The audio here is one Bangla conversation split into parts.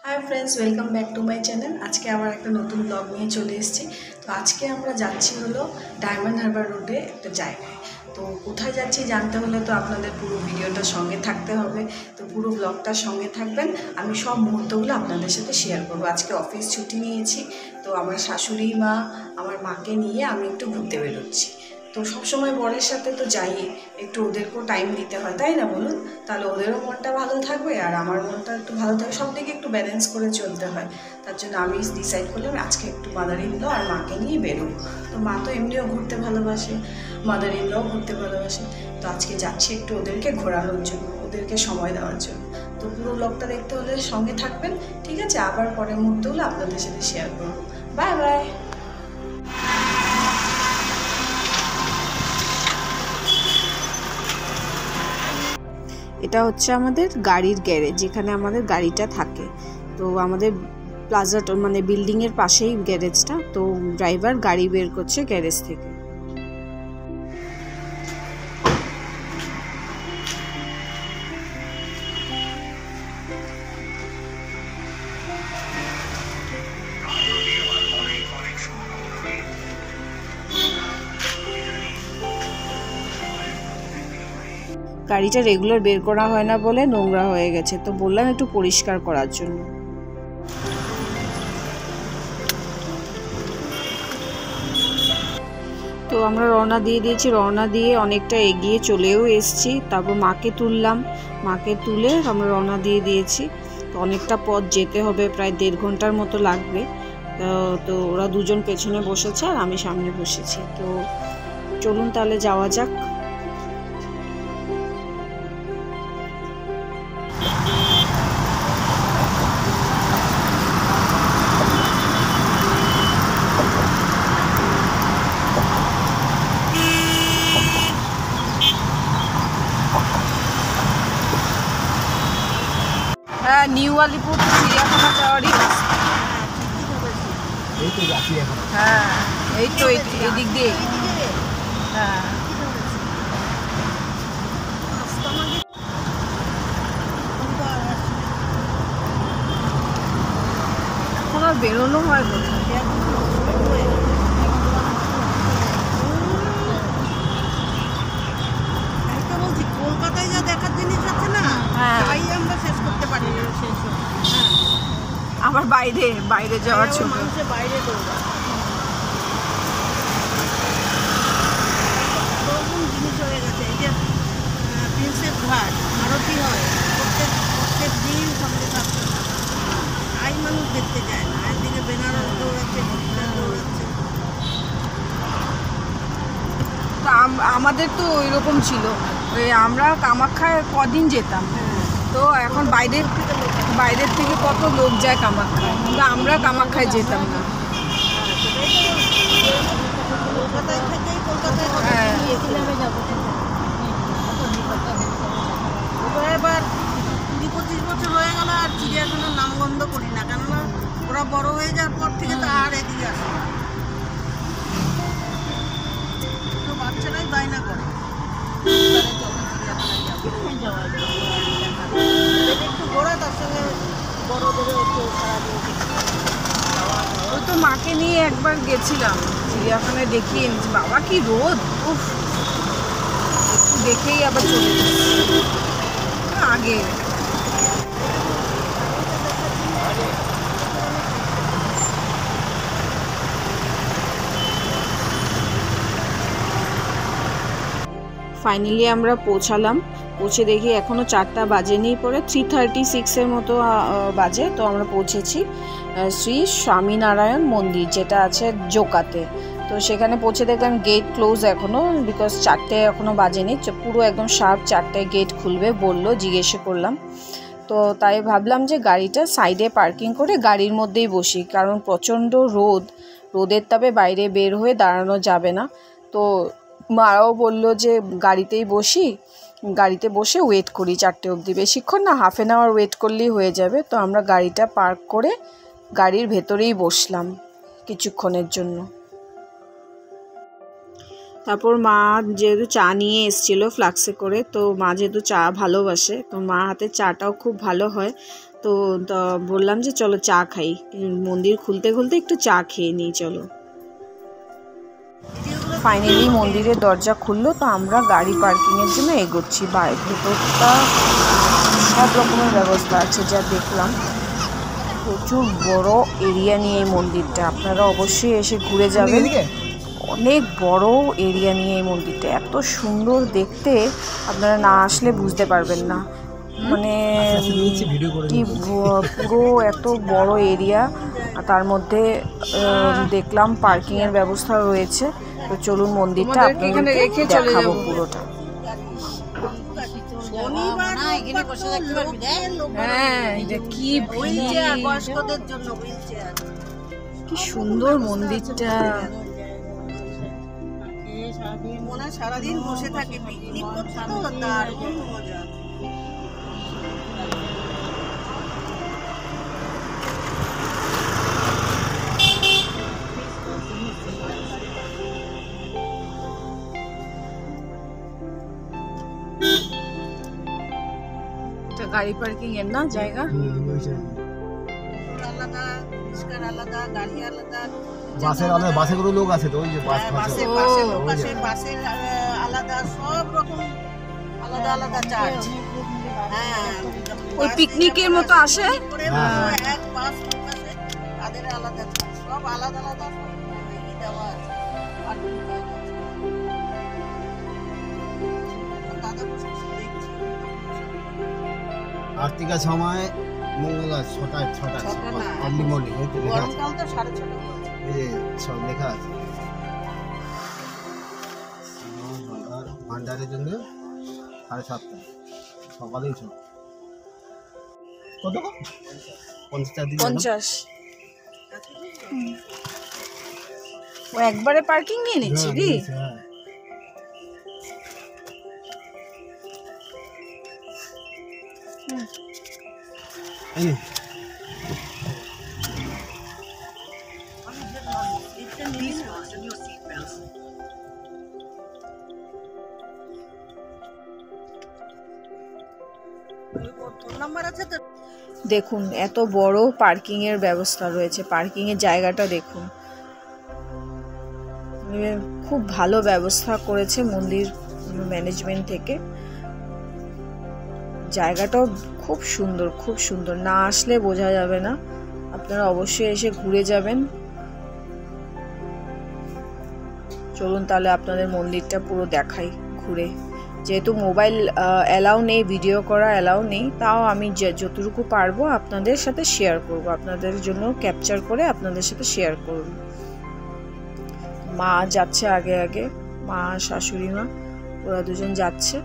Hi friends, welcome back to my channel. आज के आबार एक नतून ब्लग निये चले एसेछि। तो आज के आमरा जाচ্ছি हलो डायमंड हार्बर रोडे एक जायगाय। तो कोथाय जाচ্ছি जानते हले तो आपनादेर पुरो भिडियोटा संगे थाकते हबे। तो पुरो ब्लगटा संगे थाकबेन, आमी सब मुहूर्तगुलो आपनादेर साथे शेयर करब। आज के अफिस छुटी नियेछि, तो आमार शाशुड़ी मा आमार माके निये आमी एकटु घुरते बेरोচ্ছি। तो सब समय बरेर साथे तो जाई, एकटु ओदेरकेও टाइम दिते हय, ताई ना बोलुन? ताहले ओदेরও মনটা ভালো থাকবে আর আমার মনটা একটু ভালো থাকবে, সব দিকে একটু ব্যালেন্স করে চলতে হয়। তার জন্য আমি ডিসাইড করলাম আজকে একটু মাদার ইন ল আর মাকে নিয়ে বেরোবো। তো মা তো এমনিও ঘুরতে ভালোবাসে, মাদার ইন লও ঘুরতে ভালোবাসে। তো আজকে যাচ্ছি একটু ওদেরকে ঘোরানোর জন্য, ওদেরকে সময় দেওয়ার জন্য। তো পুরো ব্লগটা দেখতে হলে সঙ্গে থাকবেন, ঠিক আছে? আবার পরের মুহূর্তগুলো আপনাদের সাথে শেয়ার করবো। Bye bye. এটা হচ্ছে আমাদের গাড়ির গ্যারেজ, যেখানে আমাদের গাড়িটা থাকে। তো আমাদের প্লাজাটা মানে বিল্ডিং এর পাশেই গ্যারেজটা। তো ড্রাইভার গাড়ি বের করছে গ্যারেজ থেকে। গাড়িটা রেগুলার বের করা হয় না বলে নোংরা হয়ে গেছে, তো বললাম একটু পরিষ্কার করার জন্য। তো আমরা রওনা দিয়ে দিয়েছি, রওনা দিয়ে অনেকটা এগিয়ে চলেও এসেছি। তারপর মাকে তুললাম, মাকে তুলে আমরা রওনা দিয়ে দিয়েছি। তো অনেকটা পথ যেতে হবে, প্রায় 1.5 ঘন্টার মতো লাগবে। তো ওরা দুজন পেছনে বসেছে আর আমি সামনে বসেছি। তো চলুন তাহলে যাওয়া যাক। নিউ আলিপুর চিড়িয়াখানা যাওয়ারই হ্যাঁ, এই তো এদিক দিয়ে। হ্যাঁ, এখন আর বেরোনো হয় কোথায়? কলকাতায় যা দেখার জিনিস আছে না, তাই আমরা শেষ করতে পারি না। আমার বাইরে যাওয়ার ছিল, মানুষের বাইরে দৌড়া জিনিস হয়ে গেছে। এই যে প্রিন্সেপ ঘাট আরতি হয় প্রত্যেক দিন সঙ্গে থাকতে, তাই মানুষ দেখতে যায় না। একদিকে বেনারস দৌড়াচ্ছে, দৌড়াচ্ছে। তো আমাদের তো ওই রকম ছিল, ওই আমরা কামাখ্যায় কদিন যেতাম। তো এখন বাইরের থেকে কত লোক যায় কামাখ্যায়, কিন্তু আমরা কামাখ্যায় যেতাম না। এবার 20-25 বছর হয়ে গেল আর চিড়িয়াখানার নাম বন্ধ করি না, কেননা ওরা বড় হয়ে যাওয়ার পর থেকে তো আর এদিকে আসে না। তো বাচ্চারাই বায়না করে একটু ঘোরা, তার সঙ্গে বড়দেরও একটু ওই তো মাকে নিয়ে একবার গেছিলাম চিড়িয়াখানায়, দেখিয়ে এনেছি। বাবা কি রোদ, উফ! একটু দেখেই আবার চলে গেছি আগে। ফাইনালি আমরা পৌঁছালাম। পৌঁছে দেখি এখনও 4টা বাজেনি, পরে 3:36 মতো বাজে। তো আমরা পৌঁছেছি শ্রী স্বামীনারায়ণ মন্দির, যেটা আছে জোকাতে। তো সেখানে পৌঁছে দেখলাম গেট ক্লোজ এখনও, বিকজ 4টে এখনও বাজেনি। পুরো একদম শার্প 4টায় গেট খুলবে বললো, জিজ্ঞেসে করলাম। তো তাই ভাবলাম যে গাড়িটা সাইডে পার্কিং করে গাড়ির মধ্যেই বসি, কারণ প্রচণ্ড রোদের তাপে বাইরে বের হয়ে দাঁড়ানো যাবে না। তো মারাও বললো যে গাড়িতেই বসি, গাড়িতে বসে ওয়েট করি 4টে অবধি, বেশিক্ষণ না, হাফ অ্যান আওয়ার ওয়েট করলেই হয়ে যাবে। তো আমরা গাড়িটা পার্ক করে গাড়ির ভেতরেই বসলাম কিছুক্ষণের জন্য। তারপর মা যেহেতু চা নিয়ে এসেছিল ফ্লাক্সে করে, তো মা যেহেতু চা ভালোবাসে, তো মা হাতে চাটাও খুব ভালো হয়। তো বললাম যে চলো চা খাই, মন্দির খুলতে খুলতে একটু চা খেয়ে নিই চলো। ফাইনালি মন্দিরের দরজা খুললো, তো আমরা গাড়ি পার্কিংয়ের জন্য এগোচ্ছি। ভেতরটা সব রকমের ব্যবস্থা আছে যা দেখলাম। প্রচুর বড় এরিয়া নিয়ে এই মন্দিরটা, আপনারা অবশ্যই এসে ঘুরে যাবেন। অনেক বড় এরিয়া নিয়ে এই মন্দিরটা, এত সুন্দর দেখতে, আপনারা না আসলে বুঝতে পারবেন না। মানে কি পুরো এত বড় এরিয়া, তার মধ্যে দেখলাম পার্কিংয়ের ব্যবস্থা রয়েছে। তো চলুন মন্দিরটা আপনাদেরকে দেখাবো পুরোটা। হ্যাঁ, এটা কি কি সুন্দর মন্দিরটা। সারাদিন বসে থাকে, পিকনিক করতে তো দারুণ মজা। গাড়ি পার্কিং এর না জায়গা আলাদা, রিস্কার আলাদা, গাড়ি আলাদা, বাসের আলাদা, বাসে করে লোক আছে তো ওই যে বাসের আলাদা, সব রকম আলাদা আলাদা চার্জ। হ্যাঁ, ওই পিকনিকের মতো আসে, এক বাস আছে তাদের আলাদা চার্জ, সব আলাদা আলাদা দেওয়া আছে। আর্তিকার সময় মঙ্গলবার ছটায় আর্লি মর্নিং, গরমকাল তো 6:30 এই যে সব লেখা আছে। ভান্ডারের জন্য 7:30 সকালেই সব। কত 50। ও একবারে পার্কিং নিয়ে নিচ্ছে কি? দেখুন এত বড় পার্কিং এর ব্যবস্থা রয়েছে, পার্কিং এর জায়গাটা দেখুন, খুব ভালো ব্যবস্থা করেছে মন্দির ম্যানেজমেন্ট থেকে। জায়গাটাও খুব সুন্দর, খুব সুন্দর, না আসলে বোঝা যাবে না, আপনারা অবশ্যই এসে ঘুরে যাবেন। চলুন তাহলে আপনাদের মন্দিরটা পুরো দেখাই ঘুরে। যেহেতু মোবাইল অ্যালাউ নেই, ভিডিও করা অ্যালাউ নেই, তাও আমি যতটুকু পারবো আপনাদের সাথে শেয়ার করব, আপনাদের জন্য ক্যাপচার করে আপনাদের সাথে শেয়ার করব। মা যাচ্ছে আগে আগে, মা শাশুড়ি মা ওরা দুজন যাচ্ছে।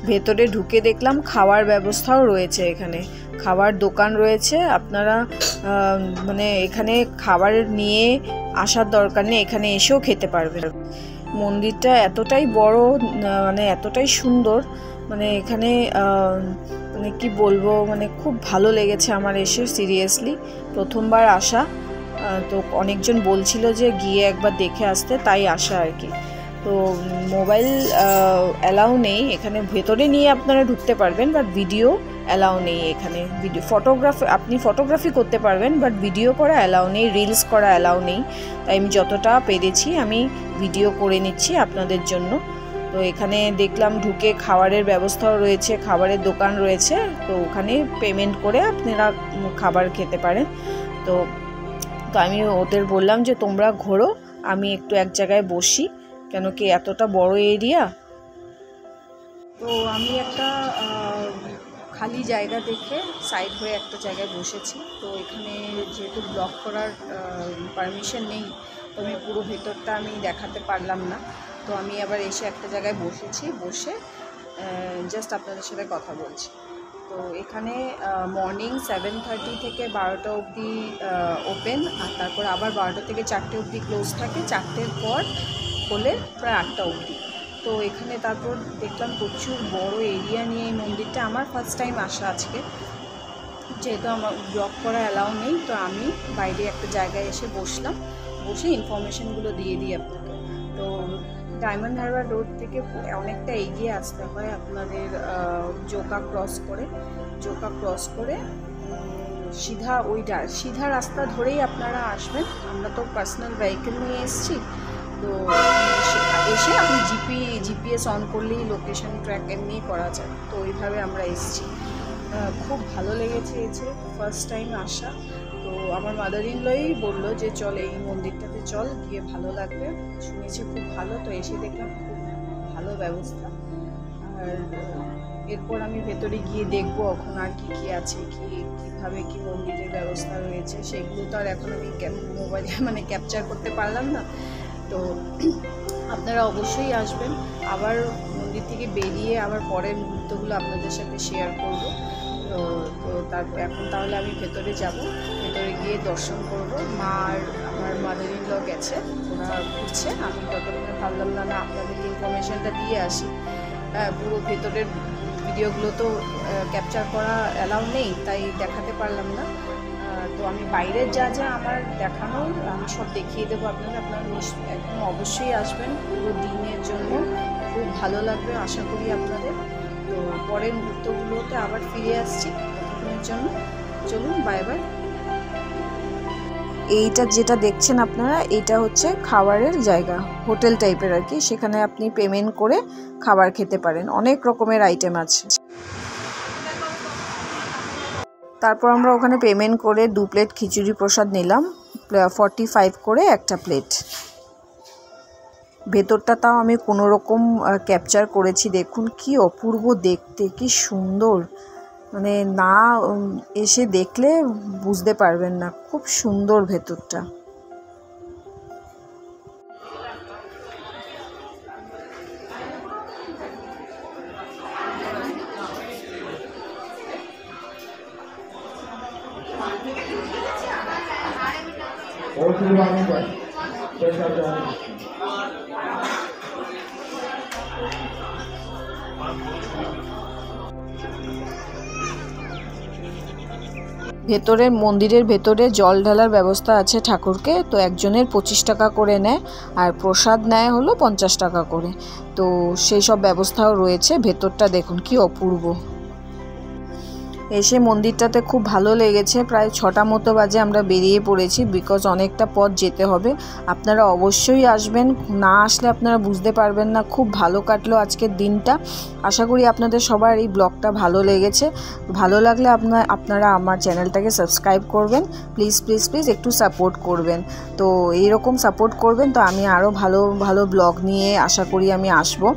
ভেতরে ঢুকে দেখলাম খাওয়ার ব্যবস্থাও রয়েছে, এখানে খাবার দোকান রয়েছে। আপনারা মানে এখানে খাবার নিয়ে আসার দরকার নেই, এখানে এসেও খেতে পারবেন। মন্দিরটা এতটাই বড়, মানে এতটাই সুন্দর, মানে এখানে মানে কি বলবো, মানে খুব ভালো লেগেছে আমার এসে, সিরিয়াসলি প্রথমবার আসা। তো অনেকজন বলছিল যে গিয়ে একবার দেখে আসতে, তাই আসা আর কি। তো মোবাইল অ্যালাউ নেই এখানে, ভেতরে নিয়ে আপনারা ঢুকতে পারবেন, বাট ভিডিও অ্যালাউ নেই এখানে। ভিডিও ফটোগ্রাফি আপনি ফটোগ্রাফি করতে পারবেন, বাট ভিডিও করা অ্যালাউ নেই, রিলস করা অ্যালাউ নেই। তাই আমি যতটা পেরেছি আমি ভিডিও করে নিচ্ছি আপনাদের জন্য। তো এখানে দেখলাম ঢুকে খাবারের ব্যবস্থাও রয়েছে, খাবারের দোকান রয়েছে, তো ওখানে পেমেন্ট করে আপনারা খাবার খেতে পারেন। তো আমি ওদের বললাম যে তোমরা ঘোরো, আমি একটু এক জায়গায় বসি, কেন কি এতটা বড় এরিয়া। তো আমি একটা খালি জায়গা দেখে সাইড হয়ে একটা জায়গায় বসেছি। তো এখানে যেহেতু ব্লগ করার পারমিশন নেই, তো আমি পুরো ভেতরটা আমি দেখাতে পারলাম না। তো আমি আবার এসে একটা জায়গায় বসেছি, বসে জাস্ট আপনাদের সাথে কথা বলছি। তো এখানে মর্নিং 7:30 থেকে 12টা অবধি ওপেন, আর তারপর আবার 12টা থেকে 4টে অবধি ক্লোজ থাকে, 4টের পর খোলে প্রায় 8টা অবধি। তো এখানে তারপর দেখলাম প্রচুর বড় এরিয়া নিয়ে এই মন্দিরটা। আমার ফার্স্ট টাইম আসা আজকে, যেহেতু আমার ব্লগ করা অ্যালাউ নেই, তো আমি বাইরে একটা জায়গায় এসে বসলাম, বসে ইনফরমেশনগুলো দিয়ে দিই আপনাকে। তো ডায়মন্ড হারবার রোড থেকে অনেকটা এগিয়ে আসতে হয় আপনাদের, জোকা ক্রস করে সিধা রাস্তা ধরেই আপনারা আসবেন। আমরা তো পার্সোনাল ভেহিকেল নিয়ে এসেছি, তো এসে আপনি জিপিএস অন করলেই লোকেশন ট্র্যাক এমনি করা যায়। তো ওইভাবে আমরা এসেছি, খুব ভালো লেগেছে। ফার্স্ট টাইম আসা, তো আমার মাদার ইন লই বললো যে চল এই মন্দিরটাতে চল, গিয়ে ভালো লাগবে, শুনেছি খুব ভালো। তো এসে দেখলাম খুব ভালো ব্যবস্থা। আর এরপর আমি ভেতরে গিয়ে দেখবো এখন আর কি আছে, কীভাবে কি মন্দিরের ব্যবস্থা রয়েছে, সেগুলো তো আর এখন আমি মোবাইলে ক্যাপচার করতে পারলাম না। তো আপনারা অবশ্যই আসবেন। আবার মন্দির থেকে বেরিয়ে আবার পরের মুহূর্তগুলো আপনাদের সাথে শেয়ার করব। তো তারপর এখন তাহলে আমি ভেতরে যাব, ভেতরে গিয়ে দর্শন করব। মা আর আমার মাদার ইন ল গেছে, ওরা ঘুরছে। আমি ততক্ষণে পারলাম না আপনাদেরকে ইনফরমেশনটা দিয়ে আসি। পুরো ভেতরের ভিডিওগুলো তো ক্যাপচার করা অ্যালাউ নেই, তাই দেখাতে পারলাম না। তো আমি বাইরের যা আমার দেখানোর আমি সব দেখিয়ে দেবো আপনারা একদম অবশ্যই আসবেন। পুরো দিনের জন্য খুব ভালো লাগবে আশা করি আপনাদের। তো পরের মুহূর্তগুলোতে আবার ফিরে আসছি, ততক্ষণের জন্য চলুন, বাই বাই। এইটা যেটা দেখছেন আপনারা, এটা হচ্ছে খাবারের জায়গা, হোটেল টাইপের আর কি। সেখানে আপনি পেমেন্ট করে খাবার খেতে পারেন, অনেক রকমের আইটেম আছে। তারপর আমরা ওখানে পেমেন্ট করে 2 প্লেট খিচুড়ি প্রসাদ নিলাম, 45 করে একটা প্লেট। ভেতরটা তাও আমি কোনো রকম ক্যাপচার করেছি। দেখুন কি অপূর্ব দেখতে, কি সুন্দর, না এসে দেখলে বুঝতে পারবেন না, খুব সুন্দর ভেতরটা। মন্দিরের ভেতরে জল ঢালার ব্যবস্থা আছে ঠাকুরকে। তো একজনের 25 টাকা করে নেয়, আর প্রসাদ নেয় হলো 50 টাকা করে। তো সেই সব ব্যবস্থাও রয়েছে। ভেতরটা দেখুন কি অপূর্ব। এসে মন্দিরটাতে খুব ভালো লেগেছে। প্রায় 6টা মতো বাজে আমরা বেরিয়ে পড়েছি, বিকজ অনেকটা পথ যেতে হবে। আপনারা অবশ্যই আসবেন, না আসলে আপনারা বুঝতে পারবেন না। খুব ভালো কাটলো আজকের দিনটা। আশা করি আপনাদের সবার এই ব্লগটা ভালো লেগেছে। ভালো লাগলে আপনারা আমার চ্যানেলটাকে সাবস্ক্রাইব করবেন, প্লিজ প্লিজ প্লিজ একটু সাপোর্ট করবেন। তো এইরকম সাপোর্ট করবেন তো আমি আরও ভালো ভালো ব্লগ নিয়ে আশা করি আমি আসবো।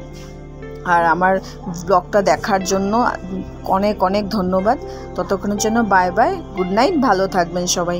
আর আমার ব্লগটা দেখার জন্য অনেক অনেক ধন্যবাদ। ততক্ষণের জন্য বাই বাই, গুড নাইট, ভালো থাকবেন সবাই।